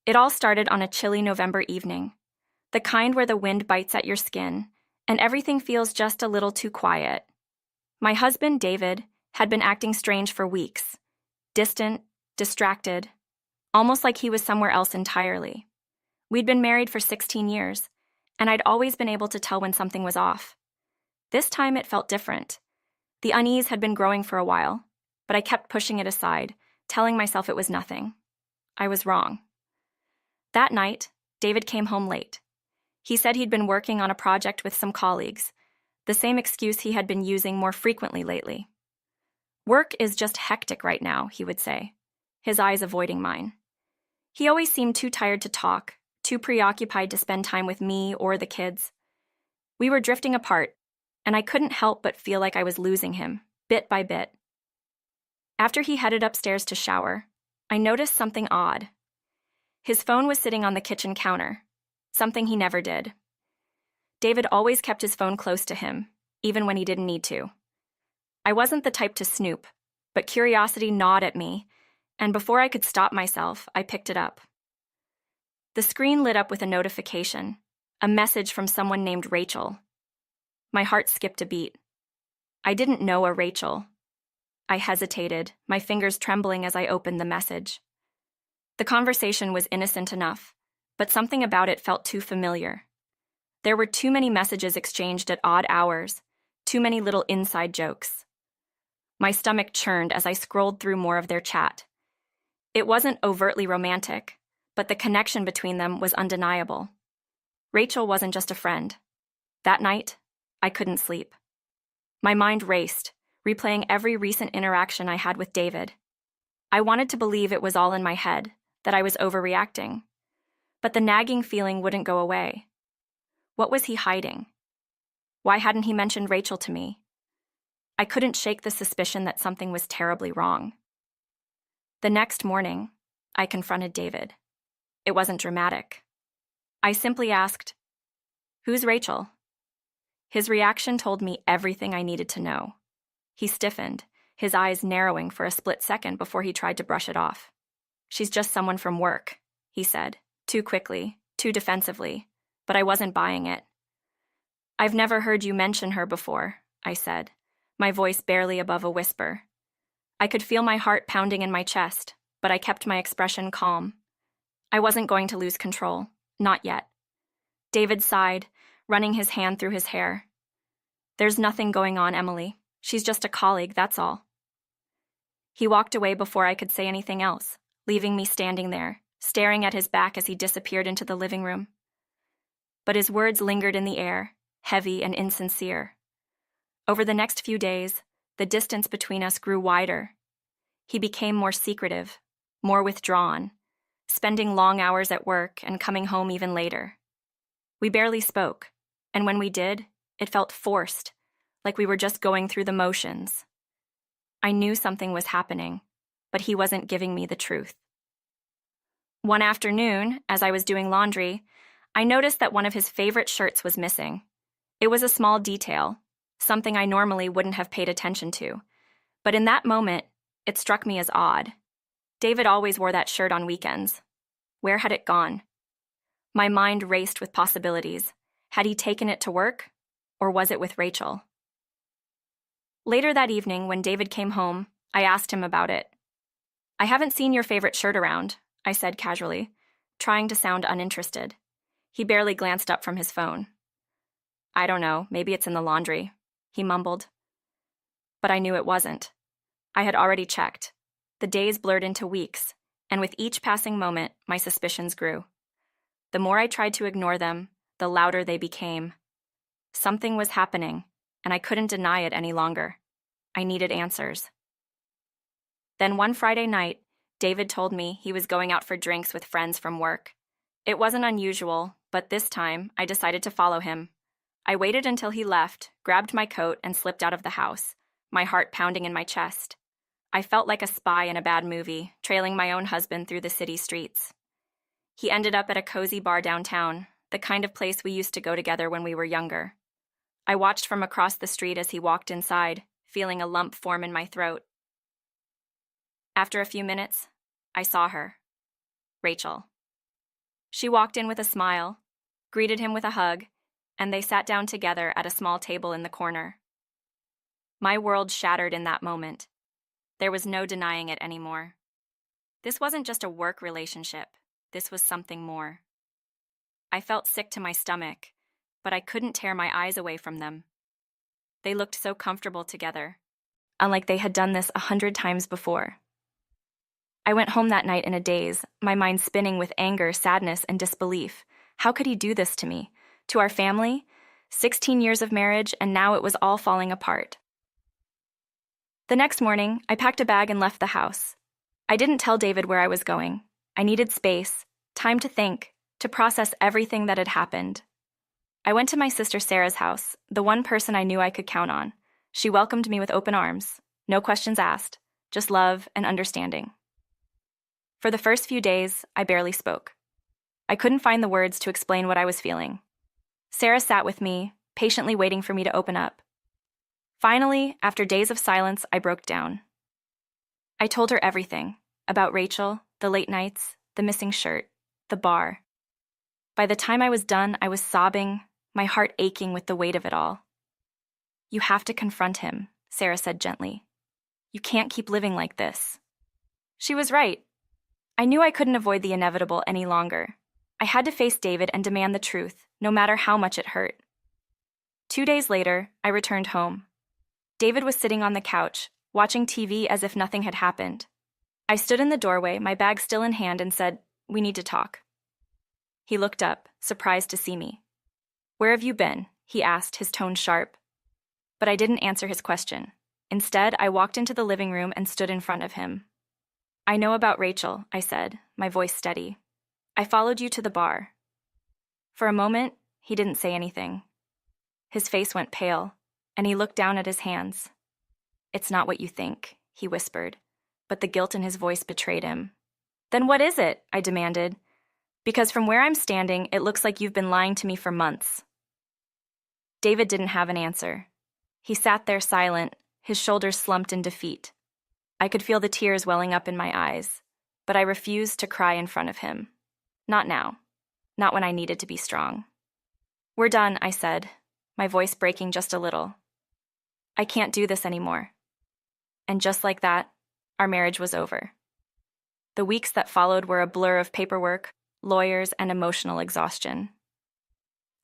It all started on a chilly November evening, the kind where the wind bites at your skin, and everything feels just a little too quiet. My husband, David, had been acting strange for weeks, distant, distracted, almost like he was somewhere else entirely. We'd been married for 16 years, and I'd always been able to tell when something was off. This time it felt different. The unease had been growing for a while, but I kept pushing it aside, telling myself it was nothing. I was wrong. That night, David came home late. He said he'd been working on a project with some colleagues, the same excuse he had been using more frequently lately. Work is just hectic right now, he would say, his eyes avoiding mine. He always seemed too tired to talk, too preoccupied to spend time with me or the kids. We were drifting apart, and I couldn't help but feel like I was losing him, bit by bit. After he headed upstairs to shower, I noticed something odd. His phone was sitting on the kitchen counter, something he never did. David always kept his phone close to him, even when he didn't need to. I wasn't the type to snoop, but curiosity gnawed at me, and before I could stop myself, I picked it up. The screen lit up with a notification, a message from someone named Rachel. My heart skipped a beat. I didn't know a Rachel. I hesitated, my fingers trembling as I opened the message. The conversation was innocent enough, but something about it felt too familiar. There were too many messages exchanged at odd hours, too many little inside jokes. My stomach churned as I scrolled through more of their chat. It wasn't overtly romantic, but the connection between them was undeniable. Rachel wasn't just a friend. That night, I couldn't sleep. My mind raced, replaying every recent interaction I had with David. I wanted to believe it was all in my head, that I was overreacting. But the nagging feeling wouldn't go away. What was he hiding? Why hadn't he mentioned Rachel to me? I couldn't shake the suspicion that something was terribly wrong. The next morning, I confronted David. It wasn't dramatic. I simply asked, "Who's Rachel?" His reaction told me everything I needed to know. He stiffened, his eyes narrowing for a split second before he tried to brush it off. "She's just someone from work," he said, too quickly, too defensively, but I wasn't buying it. "I've never heard you mention her before," I said, my voice barely above a whisper. I could feel my heart pounding in my chest, but I kept my expression calm. I wasn't going to lose control, not yet. David sighed, running his hand through his hair. "There's nothing going on, Emily. She's just a colleague, that's all." He walked away before I could say anything else, leaving me standing there, staring at his back as he disappeared into the living room. But his words lingered in the air, heavy and insincere. Over the next few days, the distance between us grew wider. He became more secretive, more withdrawn, spending long hours at work and coming home even later. We barely spoke, and when we did, it felt forced, like we were just going through the motions. I knew something was happening, but he wasn't giving me the truth. One afternoon, as I was doing laundry, I noticed that one of his favorite shirts was missing. It was a small detail, something I normally wouldn't have paid attention to, but in that moment, it struck me as odd. David always wore that shirt on weekends. Where had it gone? My mind raced with possibilities. Had he taken it to work, or was it with Rachel? Later that evening, when David came home, I asked him about it. "I haven't seen your favorite shirt around," I said casually, trying to sound uninterested. He barely glanced up from his phone. "I don't know, maybe it's in the laundry," he mumbled. But I knew it wasn't. I had already checked. The days blurred into weeks, and with each passing moment, my suspicions grew. The more I tried to ignore them, the louder they became. Something was happening, and I couldn't deny it any longer. I needed answers. Then one Friday night, David told me he was going out for drinks with friends from work. It wasn't unusual, but this time, I decided to follow him. I waited until he left, grabbed my coat, and slipped out of the house, my heart pounding in my chest. I felt like a spy in a bad movie, trailing my own husband through the city streets. He ended up at a cozy bar downtown, the kind of place we used to go together when we were younger. I watched from across the street as he walked inside, feeling a lump form in my throat. After a few minutes, I saw her. Rachel. She walked in with a smile, greeted him with a hug, and they sat down together at a small table in the corner. My world shattered in that moment. There was no denying it anymore. This wasn't just a work relationship. This was something more. I felt sick to my stomach, but I couldn't tear my eyes away from them. They looked so comfortable together, unlike they had done this 100 times before. I went home that night in a daze, my mind spinning with anger, sadness, and disbelief. How could he do this to me? To our family? 16 years of marriage, and now it was all falling apart. The next morning, I packed a bag and left the house. I didn't tell David where I was going. I needed space, time to think, to process everything that had happened. I went to my sister Sarah's house, the one person I knew I could count on. She welcomed me with open arms, no questions asked, just love and understanding. For the first few days, I barely spoke. I couldn't find the words to explain what I was feeling. Sarah sat with me, patiently waiting for me to open up. Finally, after days of silence, I broke down. I told her everything, about Rachel, the late nights, the missing shirt, the bar. By the time I was done, I was sobbing, my heart aching with the weight of it all. "You have to confront him," Sarah said gently. "You can't keep living like this." She was right. I knew I couldn't avoid the inevitable any longer. I had to face David and demand the truth, no matter how much it hurt. 2 days later, I returned home. David was sitting on the couch, watching TV as if nothing had happened. I stood in the doorway, my bag still in hand, and said, "We need to talk." He looked up, surprised to see me. "Where have you been?" he asked, his tone sharp. But I didn't answer his question. Instead, I walked into the living room and stood in front of him. "I know about Rachel," I said, my voice steady. "I followed you to the bar." For a moment, he didn't say anything. His face went pale, and he looked down at his hands. "It's not what you think," he whispered, but the guilt in his voice betrayed him. "Then what is it?" I demanded. "Because from where I'm standing, it looks like you've been lying to me for months." David didn't have an answer. He sat there silent, his shoulders slumped in defeat. I could feel the tears welling up in my eyes, but I refused to cry in front of him. Not now. Not when I needed to be strong. "We're done," I said, my voice breaking just a little. "I can't do this anymore." And just like that, our marriage was over. The weeks that followed were a blur of paperwork, lawyers, and emotional exhaustion.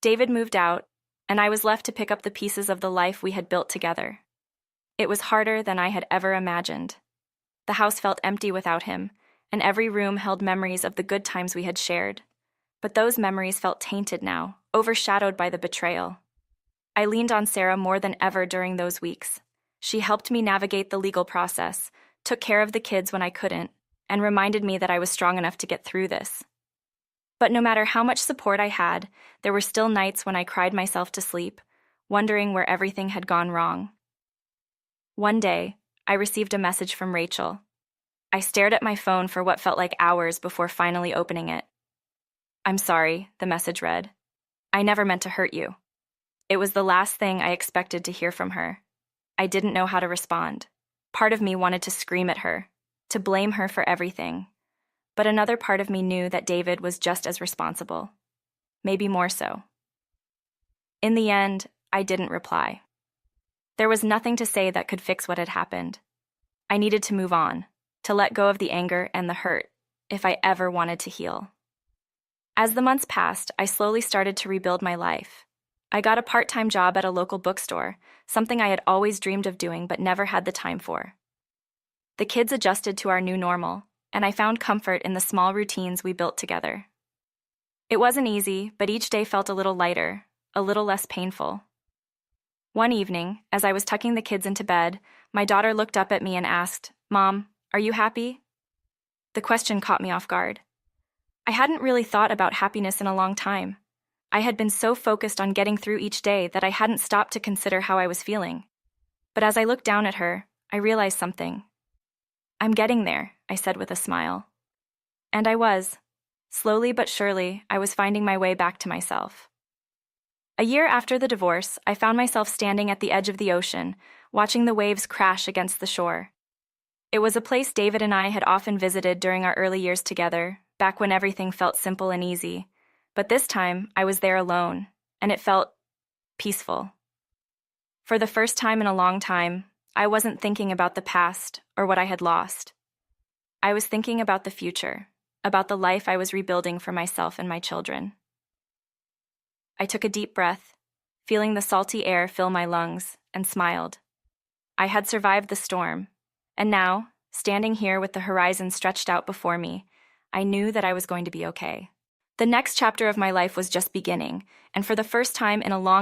David moved out, and I was left to pick up the pieces of the life we had built together. It was harder than I had ever imagined. The house felt empty without him, and every room held memories of the good times we had shared. But those memories felt tainted now, overshadowed by the betrayal. I leaned on Sarah more than ever during those weeks. She helped me navigate the legal process, took care of the kids when I couldn't, and reminded me that I was strong enough to get through this. But no matter how much support I had, there were still nights when I cried myself to sleep, wondering where everything had gone wrong. One day, I received a message from Rachel. I stared at my phone for what felt like hours before finally opening it. "I'm sorry," the message read. "I never meant to hurt you." It was the last thing I expected to hear from her. I didn't know how to respond. Part of me wanted to scream at her, to blame her for everything. But another part of me knew that David was just as responsible. Maybe more so. In the end, I didn't reply. There was nothing to say that could fix what had happened. I needed to move on, to let go of the anger and the hurt, if I ever wanted to heal. As the months passed, I slowly started to rebuild my life. I got a part-time job at a local bookstore, something I had always dreamed of doing but never had the time for. The kids adjusted to our new normal, and I found comfort in the small routines we built together. It wasn't easy, but each day felt a little lighter, a little less painful. One evening, as I was tucking the kids into bed, my daughter looked up at me and asked, "Mom, are you happy?" The question caught me off guard. I hadn't really thought about happiness in a long time. I had been so focused on getting through each day that I hadn't stopped to consider how I was feeling. But as I looked down at her, I realized something. "I'm getting there," I said with a smile. And I was. Slowly but surely, I was finding my way back to myself. A year after the divorce, I found myself standing at the edge of the ocean, watching the waves crash against the shore. It was a place David and I had often visited during our early years together, back when everything felt simple and easy. But this time, I was there alone, and it felt peaceful. For the first time in a long time, I wasn't thinking about the past or what I had lost. I was thinking about the future, about the life I was rebuilding for myself and my children. I took a deep breath, feeling the salty air fill my lungs, and smiled. I had survived the storm, and now, standing here with the horizon stretched out before me, I knew that I was going to be okay. The next chapter of my life was just beginning, and for the first time in a long